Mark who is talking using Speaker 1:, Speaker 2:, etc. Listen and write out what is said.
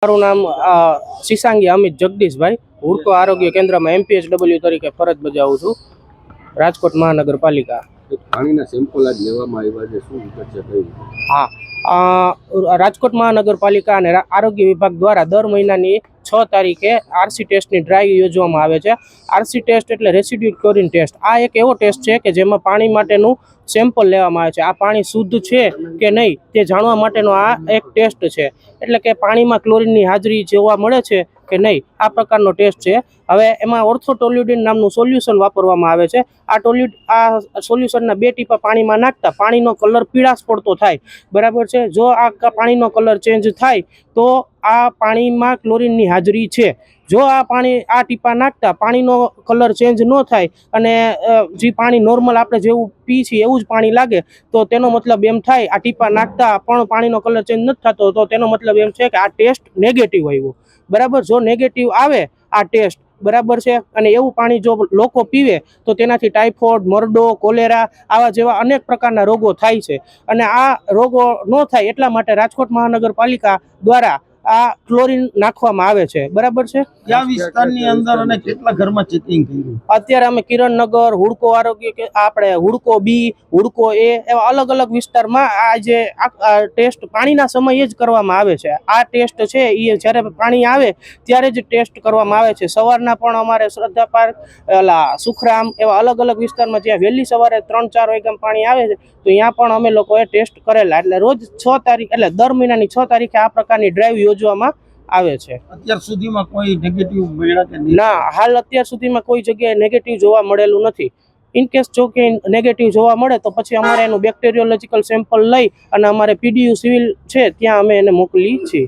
Speaker 1: મારું નામ શિશાંગી અમિત જગદીશભાઈ હુડકો આરોગ્ય કેન્દ્રમાં MPHW તરીકે ફરજ બજાવું છું, રાજકોટ મહાનગરપાલિકા.
Speaker 2: પાણીના સેમ્પલ આજ લેવામાં આવ્યા છે, શું વિગત છે કઈ?
Speaker 1: હા, રાજકોટ મહાનગરપાલિકા અને આરોગ્ય વિભાગ દ્વારા દર મહિનાની 6 તારીખે RC ટેસ્ટની ડ્રાઈવ યોજવામાં આવે છે. RC ટેસ્ટ એટલે રેસિડ્યુ ક્લોરિન ટેસ્ટ. આ એક એવો ટેસ્ટ છે કે જેમાં પાણી માટેનું સેમ્પલ લેવામાં આવે છે. આ પાણી શુદ્ધ છે કે નહીં તે જાણવા માટેનો આ એક ટેસ્ટ છે. એટલે કે પાણીમાં ક્લોરિનની હાજરી જોવા મળે છે કે નહીં, આ પ્રકારનો ટેસ્ટ છે. હવે એમાં ઓર્થોટોલ્યુડિન નામનું સોલ્યુશન વાપરવામાં આવે છે. આ સોલ્યુશનના 2 ટીપા પાણીમાં નાખતા પાણીનો કલર પીળાશ પડતો થાય, બરાબર છે. જો આ પાણીનો કલર ચેન્જ થાય તો આ પાણીમાં ક્લોરિનની હાજરી છે. જો આ ટીપા નાખતા પાણીનો કલર ચેન્જ ન થાય અને જે પાણી નોર્મલ આપણે જેવું પી છીએ એવું જ પાણી લાગે તો તેનો મતલબ એમ થાય આ ટીપા નાખતા પણ પાણીનો કલર ચેન્જ નથી થતો, તો તેનો મતલબ એમ છે કે આ ટેસ્ટ નેગેટિવ આવ્યો, બરાબર. જો નેગેટિવ આવે આ ટેસ્ટ, બરાબર છે, અને એવું પાણી જો લોકો પીવે તો તેનાથી ટાઇફોઇડ, મરડો, કોલેરા આવા જેવા અનેક પ્રકારના રોગો થાય છે. અને આ રોગો ન થાય એટલા માટે રાજકોટ મહાનગરપાલિકા દ્વારા આ ક્લોરિન નાખવામાં આવે છે, બરાબર છે.
Speaker 3: કયા વિસ્તારની અંદર અને કેટલા ઘરમાં ચેકિંગ કર્યું?
Speaker 1: અત્યારે અમે કિરણનગર, હુડકો આરોગ્ય, આપણે હુડકો બી, હુડકો એ એવા અલગ અલગ વિસ્તારમાં આ જે ટેસ્ટ પાણીના સમયે જ કરવામાં આવે છે. આ ટેસ્ટ છે એ જ્યારે પાણી આવે ત્યારે જ ટેસ્ટ કરવામાં આવે છે. સવારના પણ અમારે શ્રદ્ધા પાર્ક, સુખરામ એવા અલગ અલગ વિસ્તારમાં જ્યાં વહેલી સવારે 3-4 વાગ્યામાં પાણી આવે છે તો ત્યાં પણ અમે લોકોએ ટેસ્ટ કરેલા. એટલે રોજ 6 તારીખ એટલે દર મહિનાની 6 તારીખે આ પ્રકારની ડ્રાઈવ યોજવામાં આવે છે.
Speaker 3: અત્યાર સુધીમાં કોઈ નેગેટિવ મળ્યા કે
Speaker 1: ના, હાલ અત્યાર સુધીમાં કોઈ જગ્યાએ નેગેટિવ જોવા મળેલું નથી. ઇનકેસ જો કે નેગેટિવ જોવા મળે તો પછી અમારે એનું બેક્ટેરિયોલોજીકલ સેમ્પલ લઈ અને અમારે PDU સિવિલ છે ત્યાં અમે એને મોકલી છીએ.